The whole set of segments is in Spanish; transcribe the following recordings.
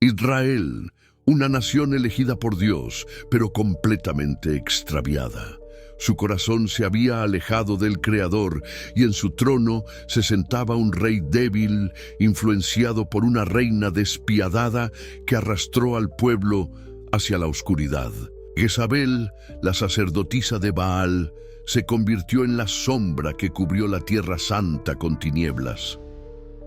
Israel, una nación elegida por Dios, pero completamente extraviada. Su corazón se había alejado del Creador y en su trono se sentaba un rey débil, influenciado por una reina despiadada que arrastró al pueblo hacia la oscuridad. Jezabel, la sacerdotisa de Baal, se convirtió en la sombra que cubrió la tierra santa con tinieblas.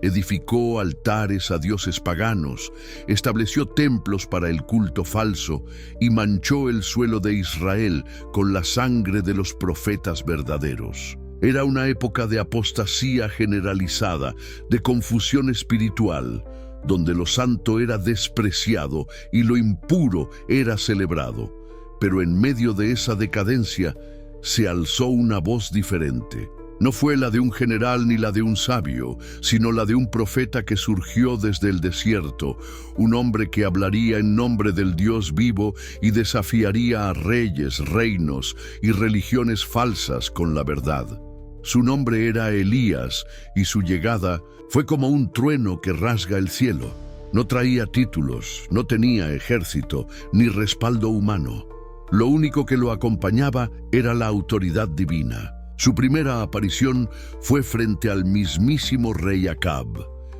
Edificó altares a dioses paganos, estableció templos para el culto falso y manchó el suelo de Israel con la sangre de los profetas verdaderos. Era una época de apostasía generalizada, de confusión espiritual, donde lo santo era despreciado y lo impuro era celebrado. Pero en medio de esa decadencia se alzó una voz diferente. No fue la de un general ni la de un sabio, sino la de un profeta que surgió desde el desierto, un hombre que hablaría en nombre del Dios vivo y desafiaría a reyes, reinos y religiones falsas con la verdad. Su nombre era Elías y su llegada fue como un trueno que rasga el cielo. No traía títulos, no tenía ejército ni respaldo humano. Lo único que lo acompañaba era la autoridad divina. Su primera aparición fue frente al mismísimo rey Acab.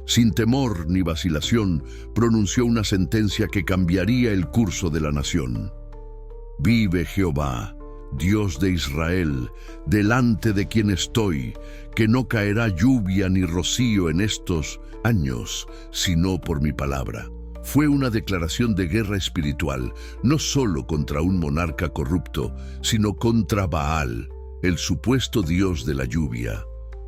Sin temor ni vacilación, pronunció una sentencia que cambiaría el curso de la nación. Vive Jehová, Dios de Israel, delante de quien estoy, que no caerá lluvia ni rocío en estos años, sino por mi palabra. Fue una declaración de guerra espiritual, no solo contra un monarca corrupto, sino contra Baal, el supuesto dios de la lluvia.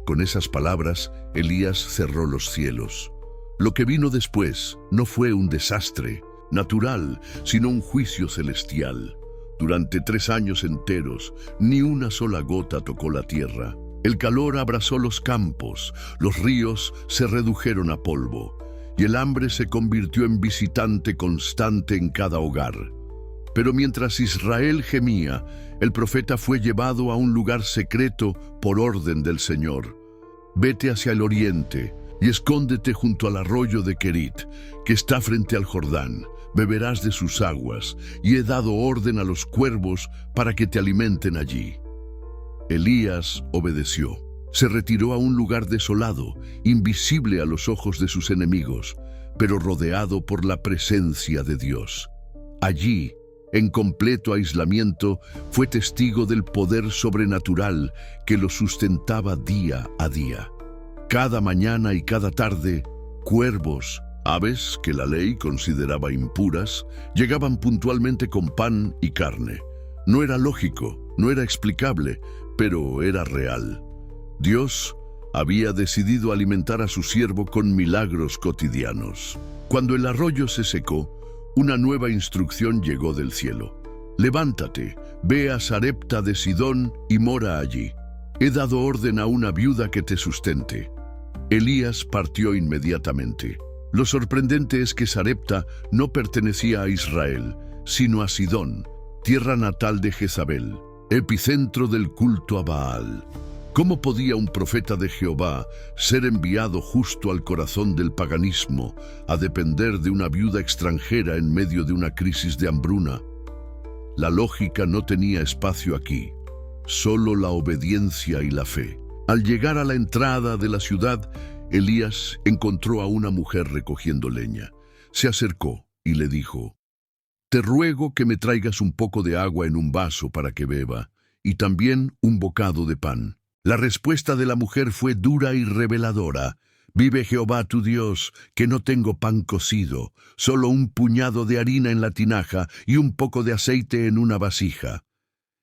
Con esas palabras, Elías cerró los cielos. Lo que vino después no fue un desastre natural, sino un juicio celestial. Durante 3 años enteros, ni una sola gota tocó la tierra. El calor abrazó los campos, los ríos se redujeron a polvo, y el hambre se convirtió en visitante constante en cada hogar. Pero mientras Israel gemía, el profeta fue llevado a un lugar secreto por orden del Señor. Vete hacia el oriente y escóndete junto al arroyo de Querit, que está frente al Jordán. Beberás de sus aguas, y he dado orden a los cuervos para que te alimenten allí. Elías obedeció. Se retiró a un lugar desolado, invisible a los ojos de sus enemigos, pero rodeado por la presencia de Dios. Allí, en completo aislamiento, fue testigo del poder sobrenatural que lo sustentaba día a día. Cada mañana y cada tarde, cuervos, aves que la ley consideraba impuras, llegaban puntualmente con pan y carne. No era lógico, no era explicable, pero era real. Dios había decidido alimentar a su siervo con milagros cotidianos. Cuando el arroyo se secó, una nueva instrucción llegó del cielo. Levántate, ve a Sarepta de Sidón y mora allí. He dado orden a una viuda que te sustente. Elías partió inmediatamente. Lo sorprendente es que Sarepta no pertenecía a Israel, sino a Sidón, tierra natal de Jezabel, epicentro del culto a Baal. ¿Cómo podía un profeta de Jehová ser enviado justo al corazón del paganismo, a depender de una viuda extranjera en medio de una crisis de hambruna? La lógica no tenía espacio aquí, solo la obediencia y la fe. Al llegar a la entrada de la ciudad, Elías encontró a una mujer recogiendo leña. Se acercó y le dijo: «Te ruego que me traigas un poco de agua en un vaso para que beba, y también un bocado de pan». La respuesta de la mujer fue dura y reveladora. «Vive Jehová tu Dios, que no tengo pan cocido, solo un puñado de harina en la tinaja y un poco de aceite en una vasija.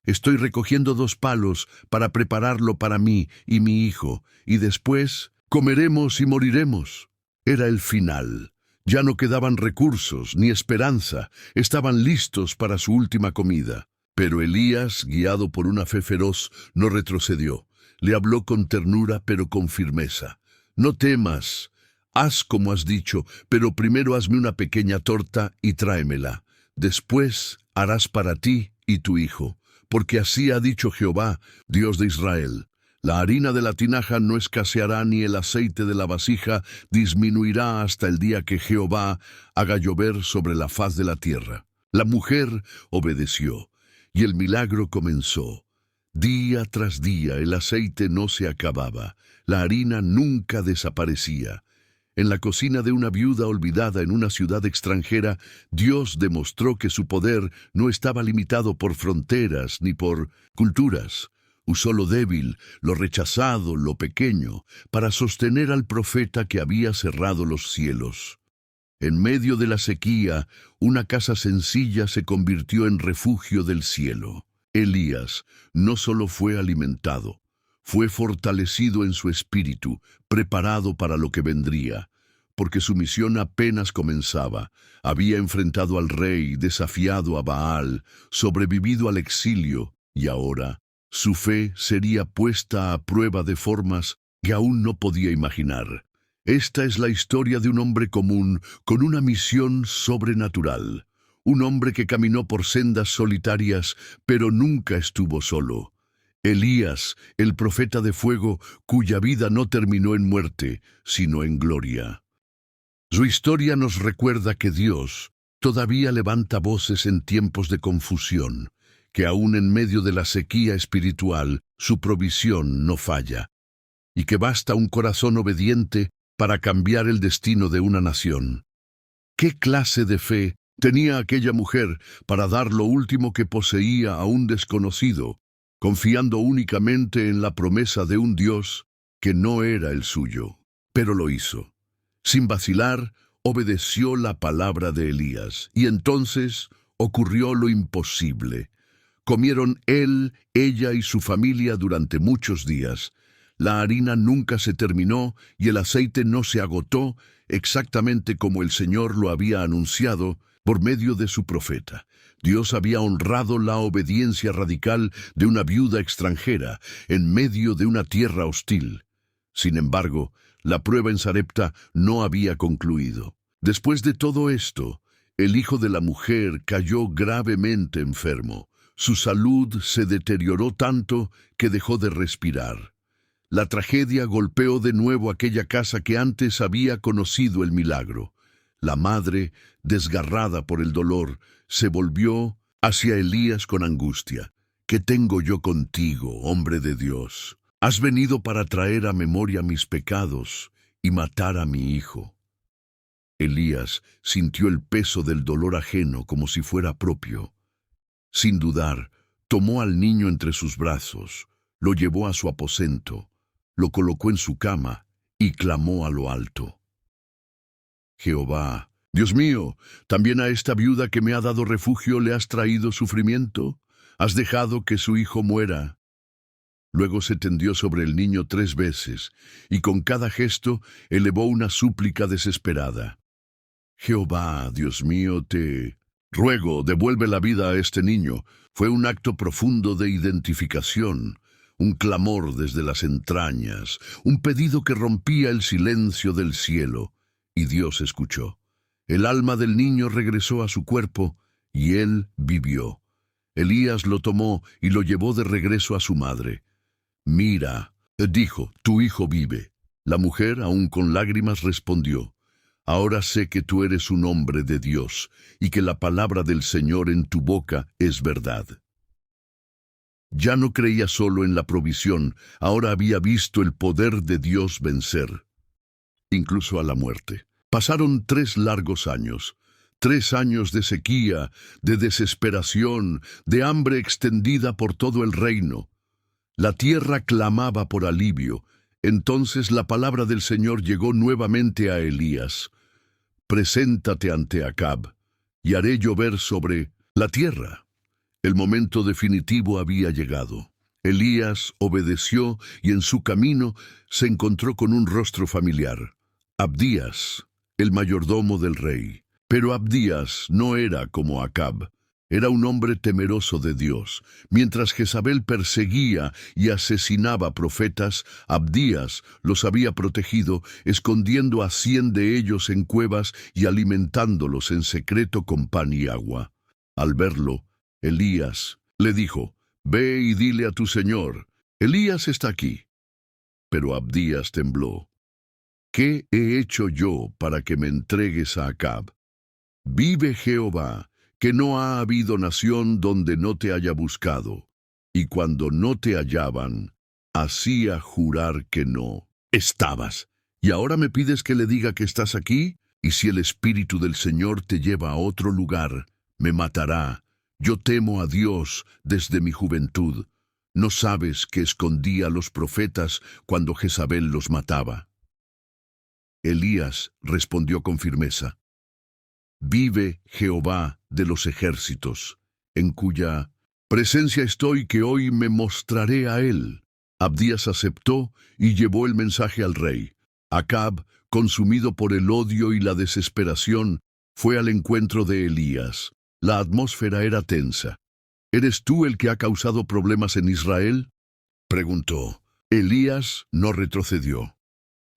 Estoy recogiendo 2 palos para prepararlo para mí y mi hijo, y después comeremos y moriremos». Era el final. Ya no quedaban recursos ni esperanza, estaban listos para su última comida. Pero Elías, guiado por una fe feroz, no retrocedió. Le habló con ternura, pero con firmeza. «No temas, haz como has dicho, pero primero hazme una pequeña torta y tráemela. Después harás para ti y tu hijo, porque así ha dicho Jehová, Dios de Israel: La harina de la tinaja no escaseará ni el aceite de la vasija disminuirá hasta el día que Jehová haga llover sobre la faz de la tierra. La mujer obedeció, y el milagro comenzó. Día tras día el aceite no se acababa, la harina nunca desaparecía. En la cocina de una viuda olvidada en una ciudad extranjera, Dios demostró que su poder no estaba limitado por fronteras ni por culturas. Usó lo débil, lo rechazado, lo pequeño, para sostener al profeta que había cerrado los cielos. En medio de la sequía, una casa sencilla se convirtió en refugio del cielo. Elías no solo fue alimentado, fue fortalecido en su espíritu, preparado para lo que vendría, porque su misión apenas comenzaba. Había enfrentado al rey, desafiado a Baal, sobrevivido al exilio, y ahora su fe sería puesta a prueba de formas que aún no podía imaginar. Esta es la historia de un hombre común con una misión sobrenatural. Un hombre que caminó por sendas solitarias, pero nunca estuvo solo. Elías, el profeta de fuego, cuya vida no terminó en muerte, sino en gloria. Su historia nos recuerda que Dios todavía levanta voces en tiempos de confusión, que aún en medio de la sequía espiritual, su provisión no falla, y que basta un corazón obediente para cambiar el destino de una nación. ¿Qué clase de fe tenía aquella mujer para dar lo último que poseía a un desconocido, confiando únicamente en la promesa de un Dios que no era el suyo? Pero lo hizo. Sin vacilar, obedeció la palabra de Elías, y entonces ocurrió lo imposible. Comieron él, ella y su familia durante muchos días. La harina nunca se terminó y el aceite no se agotó, exactamente como el Señor lo había anunciado por medio de su profeta. Dios había honrado la obediencia radical de una viuda extranjera en medio de una tierra hostil. Sin embargo, la prueba en Sarepta no había concluido. Después de todo esto, el hijo de la mujer cayó gravemente enfermo. Su salud se deterioró tanto que dejó de respirar. La tragedia golpeó de nuevo aquella casa que antes había conocido el milagro. La madre, desgarrada por el dolor, se volvió hacia Elías con angustia. ¿Qué tengo yo contigo, hombre de Dios? Has venido para traer a memoria mis pecados y matar a mi hijo. Elías sintió el peso del dolor ajeno como si fuera propio. Sin dudar, tomó al niño entre sus brazos, lo llevó a su aposento, lo colocó en su cama y clamó a lo alto. Jehová, Dios mío, ¿también a esta viuda que me ha dado refugio le has traído sufrimiento? ¿Has dejado que su hijo muera? Luego se tendió sobre el niño 3 veces, y con cada gesto elevó una súplica desesperada. Jehová, Dios mío, te ruego, devuelve la vida a este niño. Fue un acto profundo de identificación, un clamor desde las entrañas, un pedido que rompía el silencio del cielo, y Dios escuchó. El alma del niño regresó a su cuerpo, y él vivió. Elías lo tomó y lo llevó de regreso a su madre. Mira, dijo, tu hijo vive. La mujer, aún con lágrimas, respondió, ahora sé que tú eres un hombre de Dios, y que la palabra del Señor en tu boca es verdad. Ya no creía solo en la provisión, ahora había visto el poder de Dios vencer, incluso a la muerte. Pasaron 3 largos años, 3 años de sequía, de desesperación, de hambre extendida por todo el reino. La tierra clamaba por alivio. Entonces la palabra del Señor llegó nuevamente a Elías. Preséntate ante Acab, y haré llover sobre la tierra. El momento definitivo había llegado. Elías obedeció y en su camino se encontró con un rostro familiar. Abdías, el mayordomo del rey. Pero Abdías no era como Acab. Era un hombre temeroso de Dios. Mientras Jezabel perseguía y asesinaba profetas, Abdías los había protegido, escondiendo a 100 de ellos en cuevas y alimentándolos en secreto con pan y agua. Al verlo, Elías le dijo, ve y dile a tu señor, Elías está aquí. Pero Abdías tembló. ¿Qué he hecho yo para que me entregues a Acab? Vive Jehová, que no ha habido nación donde no te haya buscado, y cuando no te hallaban, hacía jurar que no estabas. ¿Y ahora me pides que le diga que estás aquí? Y si el Espíritu del Señor te lleva a otro lugar, me matará. Yo temo a Dios desde mi juventud. ¿No sabes que escondía a los profetas cuando Jezabel los mataba? Elías respondió con firmeza: Vive Jehová de los ejércitos, en cuya presencia estoy, que hoy me mostraré a él. Abdías aceptó y llevó el mensaje al rey. Acab, consumido por el odio y la desesperación, fue al encuentro de Elías. La atmósfera era tensa. ¿Eres tú el que ha causado problemas en Israel?, preguntó. Elías no retrocedió.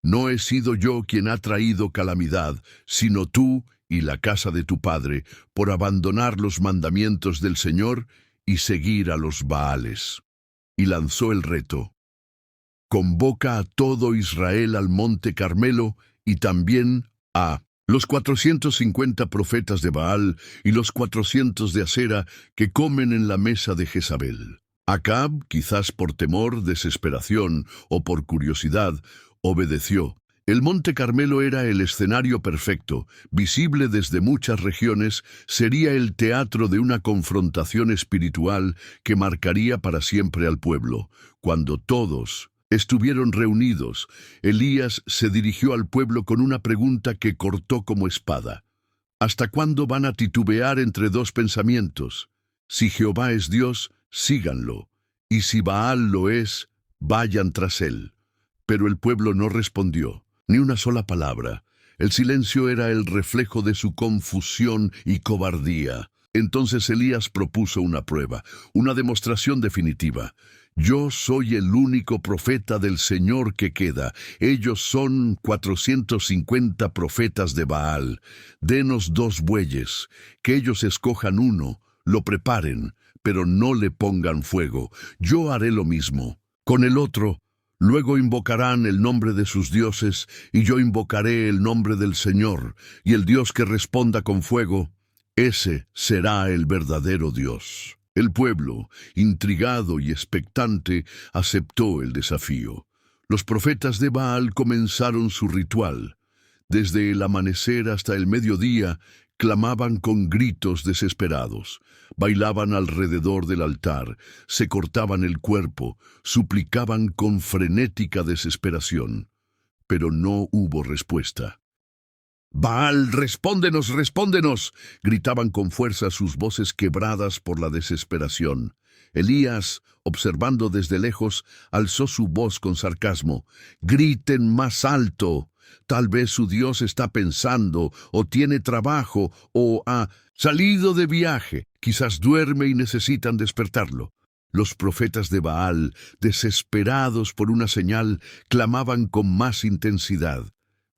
No he sido yo quien ha traído calamidad, sino tú y la casa de tu padre, por abandonar los mandamientos del Señor y seguir a los Baales. Y lanzó el reto: convoca a todo Israel al monte Carmelo y también a los 450 profetas de Baal y los 400 de Asera que comen en la mesa de Jezabel. Acab, quizás por temor, desesperación o por curiosidad, obedeció. El monte Carmelo era el escenario perfecto, visible desde muchas regiones, sería el teatro de una confrontación espiritual que marcaría para siempre al pueblo. Cuando todos estuvieron reunidos, Elías se dirigió al pueblo con una pregunta que cortó como espada. ¿Hasta cuándo van a titubear entre dos pensamientos? Si Jehová es Dios, síganlo, y si Baal lo es, vayan tras él. Pero el pueblo no respondió, ni una sola palabra. El silencio era el reflejo de su confusión y cobardía. Entonces Elías propuso una prueba, una demostración definitiva. Yo soy el único profeta del Señor que queda. Ellos son 450 profetas de Baal. Denos 2 bueyes, que ellos escojan uno, lo preparen, pero no le pongan fuego. Yo haré lo mismo. Con el otro, luego invocarán el nombre de sus dioses, y yo invocaré el nombre del Señor, y el Dios que responda con fuego, ese será el verdadero Dios. El pueblo, intrigado y expectante, aceptó el desafío. Los profetas de Baal comenzaron su ritual. Desde el amanecer hasta el mediodía, clamaban con gritos desesperados. Bailaban alrededor del altar, se cortaban el cuerpo, suplicaban con frenética desesperación. Pero no hubo respuesta. «Baal, respóndenos, respóndenos», gritaban con fuerza, sus voces quebradas por la desesperación. Elías, observando desde lejos, alzó su voz con sarcasmo. «Griten más alto. Tal vez su Dios está pensando, o tiene trabajo, o ha salido de viaje. Quizás duerme y necesitan despertarlo». Los profetas de Baal, desesperados por una señal, clamaban con más intensidad.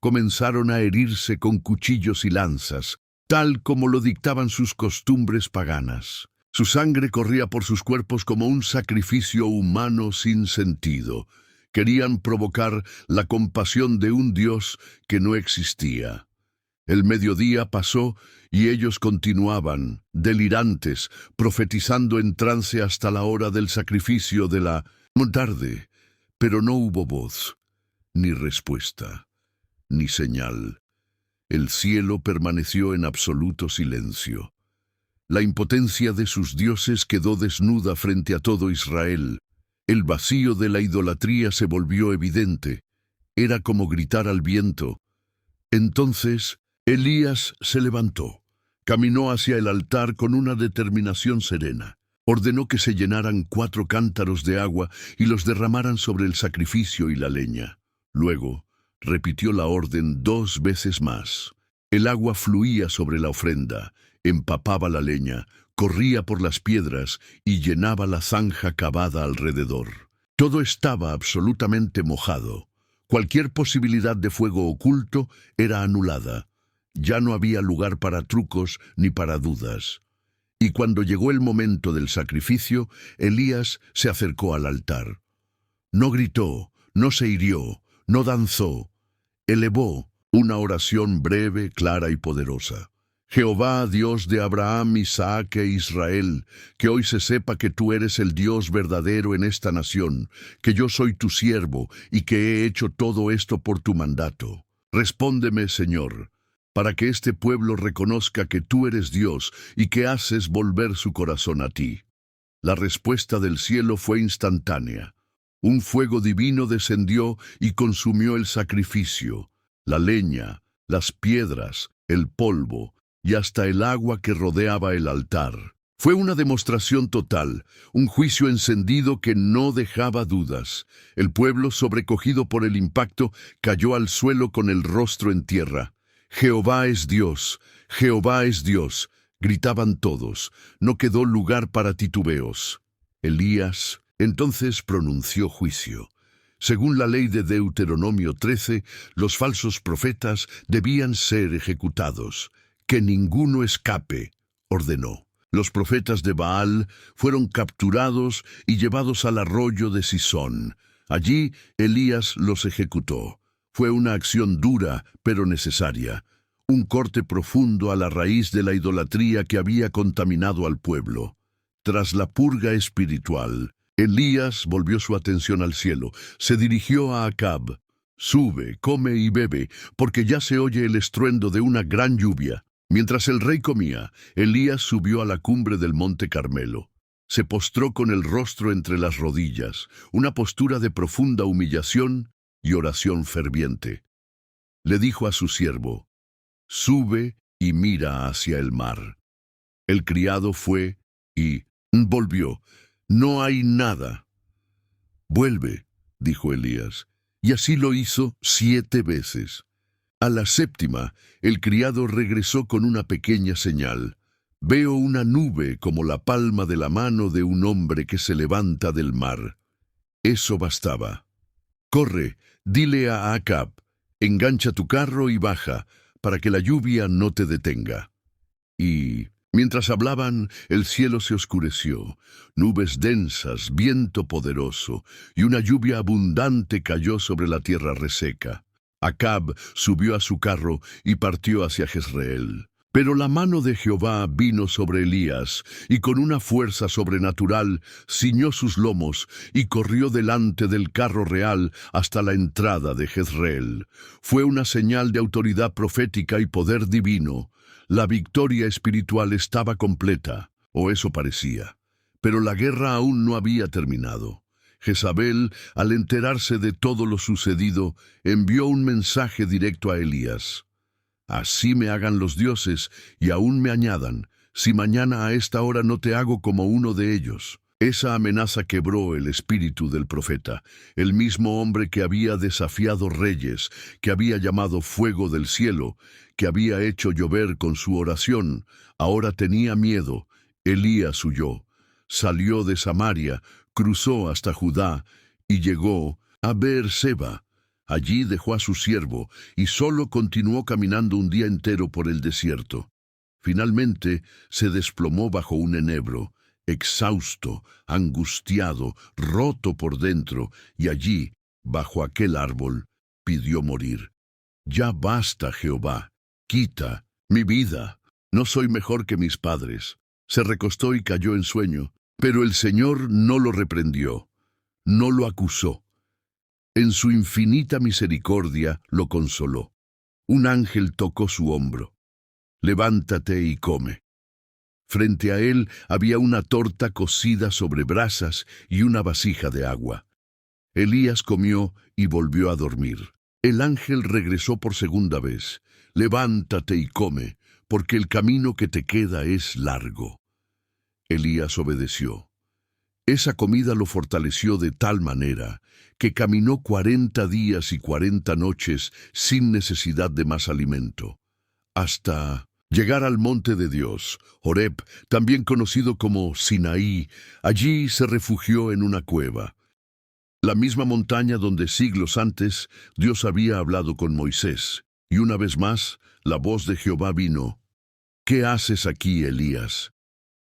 Comenzaron a herirse con cuchillos y lanzas, tal como lo dictaban sus costumbres paganas. Su sangre corría por sus cuerpos como un sacrificio humano sin sentido. Querían provocar la compasión de un Dios que no existía. El mediodía pasó y ellos continuaban, delirantes, profetizando en trance hasta la hora del sacrificio de la tarde. Pero no hubo voz, ni respuesta, ni señal. El cielo permaneció en absoluto silencio. La impotencia de sus dioses quedó desnuda frente a todo Israel. El vacío de la idolatría se volvió evidente. Era como gritar al viento. Entonces Elías se levantó, caminó hacia el altar con una determinación serena. Ordenó que se llenaran 4 cántaros de agua y los derramaran sobre el sacrificio y la leña. Luego repitió la orden 2 veces más. El agua fluía sobre la ofrenda, empapaba la leña, corría por las piedras y llenaba la zanja cavada alrededor. Todo estaba absolutamente mojado. Cualquier posibilidad de fuego oculto era anulada. Ya no había lugar para trucos ni para dudas. Y cuando llegó el momento del sacrificio, Elías se acercó al altar. No gritó, no se hirió, no danzó, elevó una oración breve, clara y poderosa. Jehová, Dios de Abraham, Isaac e Israel, que hoy se sepa que tú eres el Dios verdadero en esta nación, que yo soy tu siervo y que he hecho todo esto por tu mandato. Respóndeme, Señor, para que este pueblo reconozca que tú eres Dios y que haces volver su corazón a ti. La respuesta del cielo fue instantánea. Un fuego divino descendió y consumió el sacrificio, la leña, las piedras, el polvo y hasta el agua que rodeaba el altar. Fue una demostración total, un juicio encendido que no dejaba dudas. El pueblo, sobrecogido por el impacto, cayó al suelo con el rostro en tierra. Jehová es Dios, Jehová es Dios, gritaban todos. No quedó lugar para titubeos. Elías entonces pronunció juicio. Según la ley de Deuteronomio 13, los falsos profetas debían ser ejecutados. Que ninguno escape, ordenó. Los profetas de Baal fueron capturados y llevados al arroyo de Sisón. Allí Elías los ejecutó. Fue una acción dura, pero necesaria. Un corte profundo a la raíz de la idolatría que había contaminado al pueblo. Tras la purga espiritual, Elías volvió su atención al cielo. Se dirigió a Acab. Sube, come y bebe, porque ya se oye el estruendo de una gran lluvia. Mientras el rey comía, Elías subió a la cumbre del monte Carmelo. Se postró con el rostro entre las rodillas, una postura de profunda humillación y oración ferviente. Le dijo a su siervo: «Sube y mira hacia el mar». El criado fue y volvió. «No hay nada». «Vuelve», dijo Elías, y así lo hizo 7 veces. A la 7ª, el criado regresó con una pequeña señal. «Veo una nube como la palma de la mano de un hombre que se levanta del mar». Eso bastaba. «Corre, dile a Acab, engancha tu carro y baja, para que la lluvia no te detenga». Y mientras hablaban, el cielo se oscureció. Nubes densas, viento poderoso y una lluvia abundante cayó sobre la tierra reseca. Acab subió a su carro y partió hacia Jezreel. Pero la mano de Jehová vino sobre Elías, y con una fuerza sobrenatural ciñó sus lomos y corrió delante del carro real hasta la entrada de Jezreel. Fue una señal de autoridad profética y poder divino. La victoria espiritual estaba completa, o eso parecía, pero la guerra aún no había terminado. Jezabel, al enterarse de todo lo sucedido, envió un mensaje directo a Elías. «Así me hagan los dioses y aún me añadan, si mañana a esta hora no te hago como uno de ellos». Esa amenaza quebró el espíritu del profeta, el mismo hombre que había desafiado reyes, que había llamado fuego del cielo, que había hecho llover con su oración. Ahora tenía miedo. Elías huyó, salió de Samaria, cruzó hasta Judá y llegó a Beerseba. Allí dejó a su siervo y solo continuó caminando un día entero por el desierto. Finalmente se desplomó bajo un enebro, exhausto, angustiado, roto por dentro, y allí, bajo aquel árbol, pidió morir. «Ya basta, Jehová, quita mi vida. No soy mejor que mis padres». Se recostó y cayó en sueño, pero el Señor no lo reprendió, no lo acusó. En su infinita misericordia lo consoló. Un ángel tocó su hombro. «Levántate y come». Frente a él había una torta cocida sobre brasas y una vasija de agua. Elías comió y volvió a dormir. El ángel regresó por segunda vez. «Levántate y come, porque el camino que te queda es largo». Elías obedeció. Esa comida lo fortaleció de tal manera que caminó 40 días y 40 noches sin necesidad de más alimento, hasta llegar al monte de Dios, Horeb, también conocido como Sinaí. Allí se refugió en una cueva, la misma montaña donde siglos antes Dios había hablado con Moisés. Y una vez más, la voz de Jehová vino: «¿Qué haces aquí, Elías?».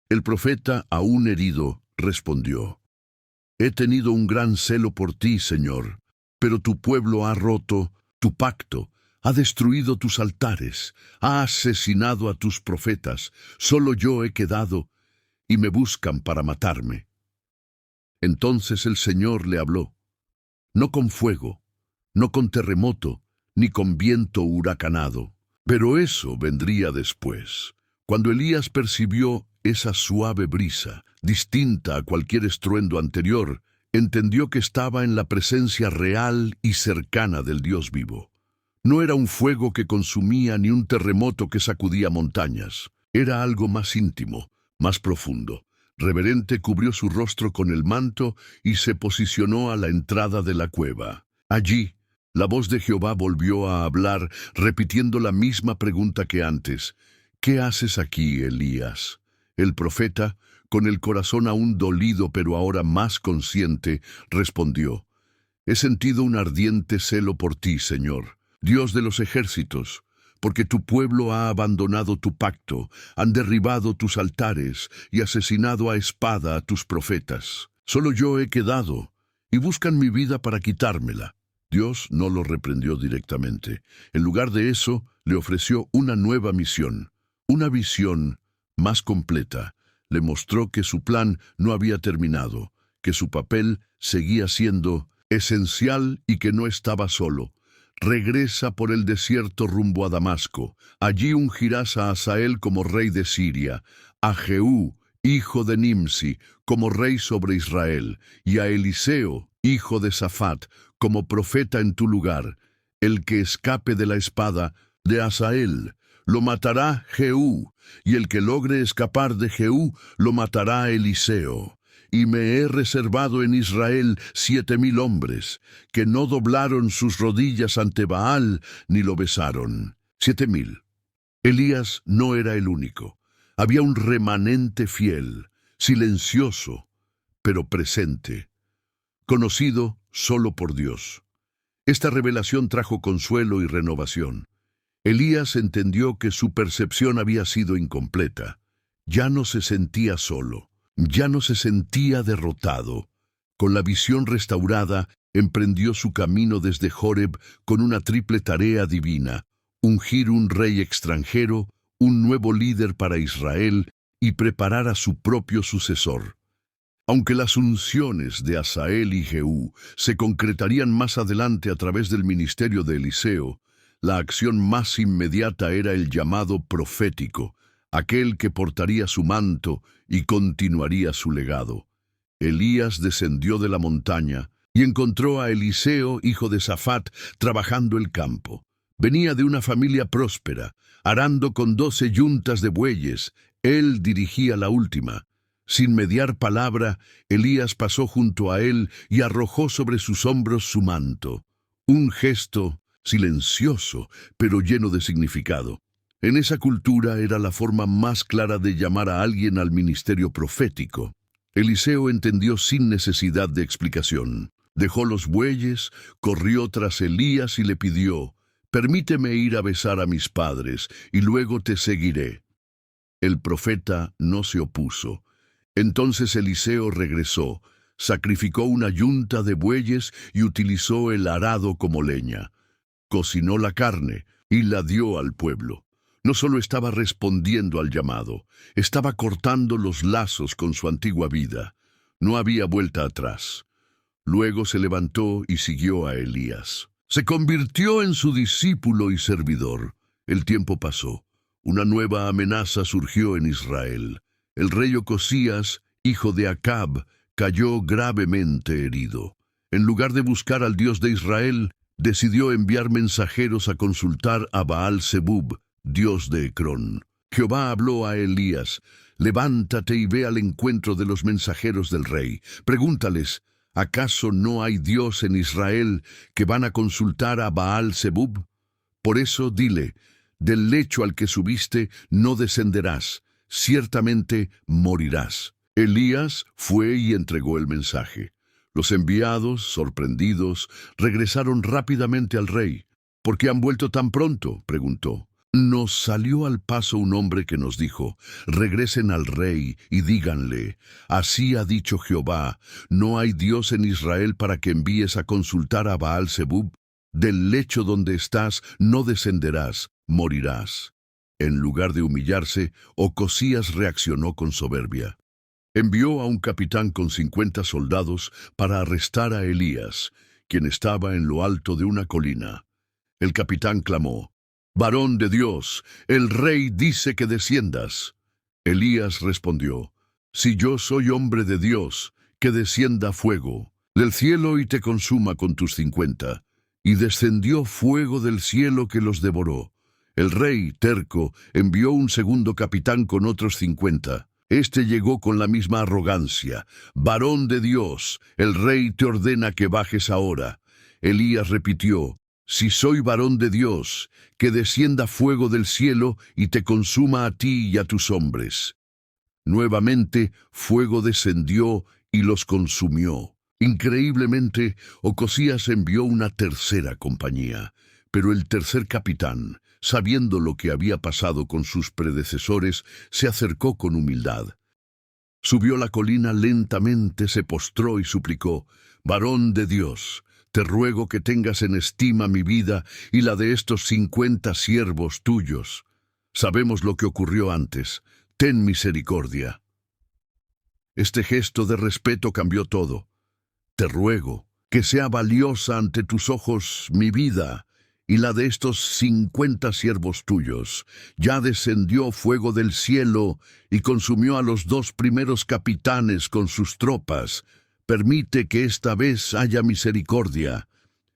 El profeta, aún herido, respondió: «He tenido un gran celo por ti, Señor, Pero tu pueblo ha roto tu pacto, ha destruido tus altares, ha asesinado a tus profetas. Solo yo he quedado y me buscan para matarme. Entonces el Señor le habló, no con fuego, no con terremoto, ni con viento huracanado. Pero eso vendría después. Cuando Elías percibió esa suave brisa, distinta a cualquier estruendo anterior, entendió que estaba en la presencia real y cercana del Dios vivo. No era un fuego que consumía ni un terremoto que sacudía montañas. Era algo más íntimo, más profundo. Reverente cubrió su rostro con el manto y se posicionó a la entrada de la cueva. Allí, la voz de Jehová volvió a hablar, repitiendo la misma pregunta que antes. ¿Qué haces aquí, Elías? El profeta, con el corazón aún dolido pero ahora más consciente, respondió, he sentido un ardiente celo por ti, Señor, Dios de los ejércitos, porque tu pueblo ha abandonado tu pacto, han derribado tus altares y asesinado a espada a tus profetas. Solo yo he quedado, y buscan mi vida para quitármela. Dios no lo reprendió directamente. En lugar de eso, le ofreció una nueva misión, una visión más completa. Le mostró que su plan no había terminado, que su papel seguía siendo esencial y que no estaba solo. Regresa por el desierto rumbo a Damasco. Allí ungirás a Hazael como rey de Siria, a Jehú, hijo de Nimsi, como rey sobre Israel, y a Eliseo, hijo de Safat, como profeta en tu lugar. El que escape de la espada de Hazael lo matará Jehú, y el que logre escapar de Jehú lo matará Eliseo. Y me he reservado en Israel 7,000 hombres, que no doblaron sus rodillas ante Baal, ni lo besaron. 7,000. Elías no era el único. Había un remanente fiel, silencioso, pero presente, conocido solo por Dios. Esta revelación trajo consuelo y renovación. Elías entendió que su percepción había sido incompleta. Ya no se sentía solo. Ya no se sentía derrotado. Con la visión restaurada, emprendió su camino desde Joreb con una triple tarea divina: ungir un rey extranjero, un nuevo líder para Israel y preparar a su propio sucesor. Aunque las unciones de Hazael y Jehú se concretarían más adelante a través del ministerio de Eliseo, la acción más inmediata era el llamado profético, aquel que portaría su manto y continuaría su legado. Elías descendió de la montaña y encontró a Eliseo, hijo de Safat, trabajando el campo. Venía de una familia próspera, arando con 12 yuntas de bueyes. Él dirigía la última. Sin mediar palabra, Elías pasó junto a él y arrojó sobre sus hombros su manto. Un gesto silencioso, pero lleno de significado. En esa cultura era la forma más clara de llamar a alguien al ministerio profético. Eliseo entendió sin necesidad de explicación. Dejó los bueyes, corrió tras Elías y le pidió: «Permíteme ir a besar a mis padres, y luego te seguiré». El profeta no se opuso. Entonces Eliseo regresó, sacrificó una yunta de bueyes y utilizó el arado como leña. Cocinó la carne y la dio al pueblo. No solo estaba respondiendo al llamado, estaba cortando los lazos con su antigua vida. No había vuelta atrás. Luego se levantó y siguió a Elías. Se convirtió en su discípulo y servidor. El tiempo pasó. Una nueva amenaza surgió en Israel. El rey Ocosías, hijo de Acab, cayó gravemente herido. En lugar de buscar al Dios de Israel, decidió enviar mensajeros a consultar a Baal-Zebub, dios de Ecrón. Jehová habló a Elías: «Levántate y ve al encuentro de los mensajeros del rey. Pregúntales, ¿acaso no hay Dios en Israel que van a consultar a Baal-Zebub? Por eso dile, del lecho al que subiste no descenderás, ciertamente morirás». Elías fue y entregó el mensaje. Los enviados, sorprendidos, regresaron rápidamente al rey. «¿Por qué han vuelto tan pronto?», preguntó. Nos salió al paso un hombre que nos dijo: regresen al rey y díganle, así ha dicho Jehová, no hay Dios en Israel para que envíes a consultar a Baal-Zebub. Del lecho donde estás no descenderás, morirás. En lugar de humillarse, Ocosías reaccionó con soberbia. Envió a un capitán con 50 soldados para arrestar a Elías, quien estaba en lo alto de una colina. El capitán clamó: «Varón de Dios, el rey dice que desciendas». Elías respondió: «Si yo soy hombre de Dios, que descienda fuego del cielo y te consuma con tus 50». Y descendió fuego del cielo que los devoró. El rey, terco, envió un segundo capitán con otros 50. Este llegó con la misma arrogancia: «Varón de Dios, el rey te ordena que bajes ahora». Elías repitió: «Si soy varón de Dios, que descienda fuego del cielo y te consuma a ti y a tus hombres». Nuevamente fuego descendió y los consumió. Increíblemente, Ocosías envió una tercera compañía, pero el tercer capitán, sabiendo lo que había pasado con sus predecesores, se acercó con humildad. Subió la colina lentamente, se postró y suplicó: «Varón de Dios, te ruego que tengas en estima mi vida y la de estos 50 siervos tuyos. Sabemos lo que ocurrió antes. Ten misericordia». Este gesto de respeto cambió todo. «Te ruego que sea valiosa ante tus ojos mi vida y la de estos 50 siervos tuyos. Ya descendió fuego del cielo y consumió a los 2 primeros capitanes con sus tropas. Permite que esta vez haya misericordia».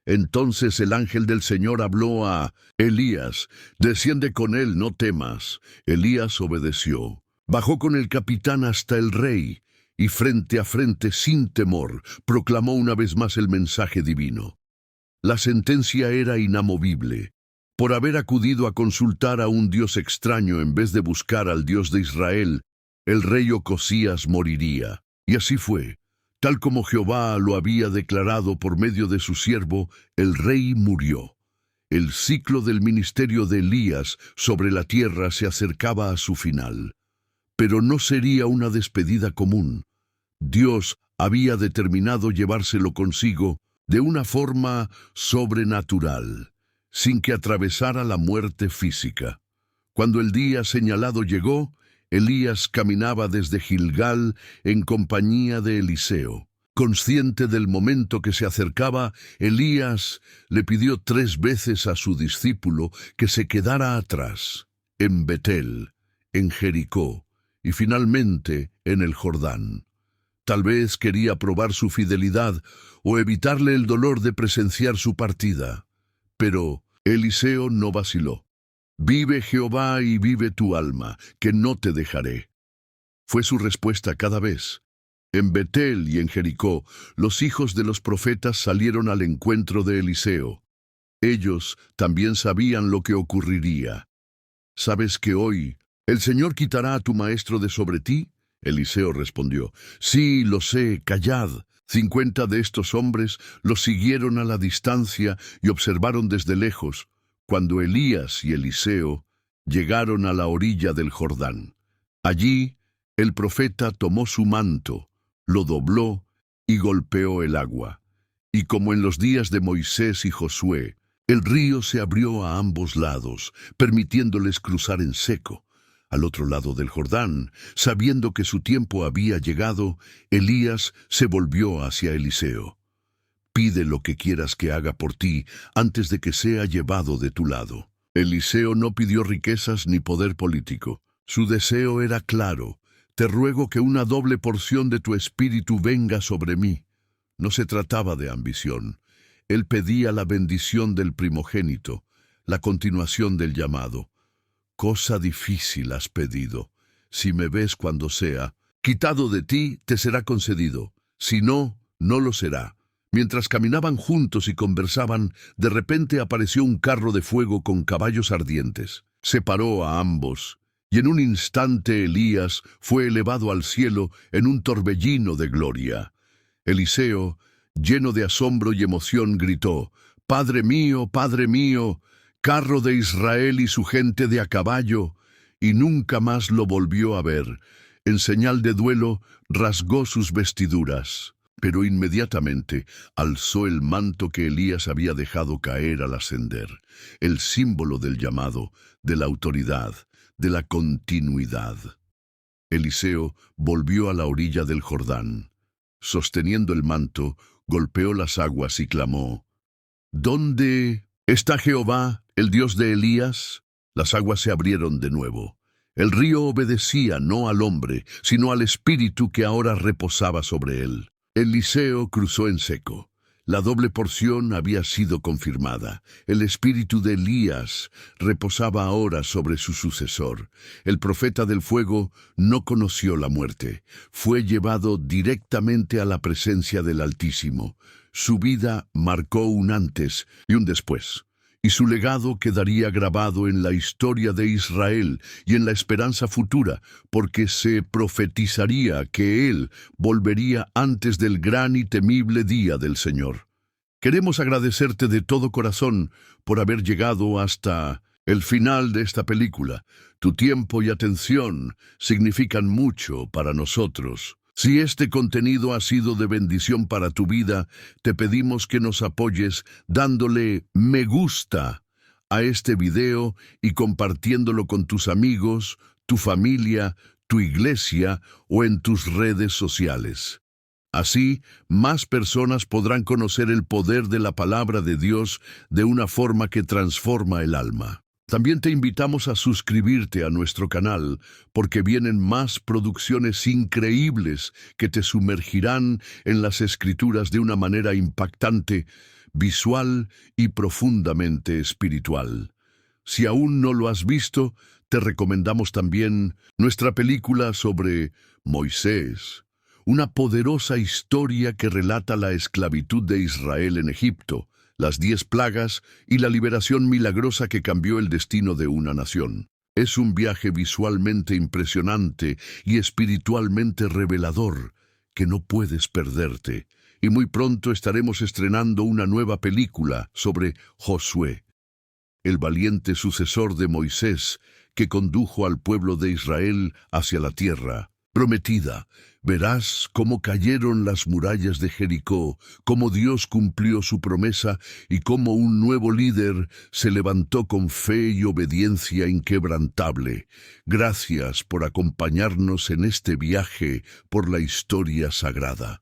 Entonces el ángel del Señor habló a Elías: «Desciende con él, no temas». Elías obedeció. Bajó con el capitán hasta el rey y frente a frente, sin temor, proclamó una vez más el mensaje divino. La sentencia era inamovible. Por haber acudido a consultar a un Dios extraño en vez de buscar al Dios de Israel, el rey Ocosías moriría. Y así fue. Tal como Jehová lo había declarado por medio de su siervo, el rey murió. El ciclo del ministerio de Elías sobre la tierra se acercaba a su final. Pero no sería una despedida común. Dios había determinado llevárselo consigo de una forma sobrenatural, sin que atravesara la muerte física. Cuando el día señalado llegó, Elías caminaba desde Gilgal en compañía de Eliseo. Consciente del momento que se acercaba, Elías le pidió 3 veces a su discípulo que se quedara atrás, en Betel, en Jericó y finalmente en el Jordán. Tal vez quería probar su fidelidad o evitarle el dolor de presenciar su partida. Pero Eliseo no vaciló. «Vive Jehová y vive tu alma, que no te dejaré». Fue su respuesta cada vez. En Betel y en Jericó, los hijos de los profetas salieron al encuentro de Eliseo. Ellos también sabían lo que ocurriría. «¿Sabes que hoy el Señor quitará a tu maestro de sobre ti?». Eliseo respondió: «Sí, lo sé, callad». 50 de estos hombres los siguieron a la distancia y observaron desde lejos, cuando Elías y Eliseo llegaron a la orilla del Jordán. Allí, el profeta tomó su manto, lo dobló y golpeó el agua. Y como en los días de Moisés y Josué, el río se abrió a ambos lados, permitiéndoles cruzar en seco. Al otro lado del Jordán, sabiendo que su tiempo había llegado, Elías se volvió hacia Eliseo. «Pide lo que quieras que haga por ti antes de que sea llevado de tu lado». Eliseo no pidió riquezas ni poder político. Su deseo era claro: «Te ruego que una doble porción de tu espíritu venga sobre mí». No se trataba de ambición. Él pedía la bendición del primogénito, la continuación del llamado. «Cosa difícil has pedido. Si me ves cuando sea, quitado de ti, te será concedido. Si no, no lo será». Mientras caminaban juntos y conversaban, de repente apareció un carro de fuego con caballos ardientes. Separó a ambos, y en un instante Elías fue elevado al cielo en un torbellino de gloria. Eliseo, lleno de asombro y emoción, gritó: Padre mío, carro de Israel y su gente de a caballo, y nunca más lo volvió a ver. En señal de duelo, rasgó sus vestiduras, pero inmediatamente alzó el manto que Elías había dejado caer al ascender, el símbolo del llamado, de la autoridad, de la continuidad. Eliseo volvió a la orilla del Jordán. Sosteniendo el manto, golpeó las aguas y clamó: ¿Dónde está Jehová, el Dios de Elías? Las aguas se abrieron de nuevo. El río obedecía no al hombre, sino al espíritu que ahora reposaba sobre él. Eliseo cruzó en seco. La doble porción había sido confirmada. El espíritu de Elías reposaba ahora sobre su sucesor. El profeta del fuego no conoció la muerte. Fue llevado directamente a la presencia del Altísimo. Su vida marcó un antes y un después, y su legado quedaría grabado en la historia de Israel y en la esperanza futura, porque se profetizaría que Él volvería antes del gran y temible día del Señor. Queremos agradecerte de todo corazón por haber llegado hasta el final de esta película. Tu tiempo y atención significan mucho para nosotros. Si este contenido ha sido de bendición para tu vida, te pedimos que nos apoyes dándole me gusta a este video y compartiéndolo con tus amigos, tu familia, tu iglesia o en tus redes sociales. Así, más personas podrán conocer el poder de la palabra de Dios de una forma que transforma el alma. También te invitamos a suscribirte a nuestro canal, porque vienen más producciones increíbles que te sumergirán en las Escrituras de una manera impactante, visual y profundamente espiritual. Si aún no lo has visto, te recomendamos también nuestra película sobre Moisés, una poderosa historia que relata la esclavitud de Israel en Egipto, las 10 plagas y la liberación milagrosa que cambió el destino de una nación. Es un viaje visualmente impresionante y espiritualmente revelador que no puedes perderte. Y muy pronto estaremos estrenando una nueva película sobre Josué, el valiente sucesor de Moisés que condujo al pueblo de Israel hacia la tierra prometida. Verás cómo cayeron las murallas de Jericó, cómo Dios cumplió su promesa y cómo un nuevo líder se levantó con fe y obediencia inquebrantable. Gracias por acompañarnos en este viaje por la historia sagrada.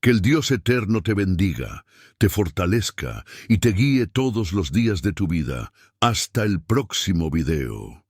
Que el Dios eterno te bendiga, te fortalezca y te guíe todos los días de tu vida. Hasta el próximo video.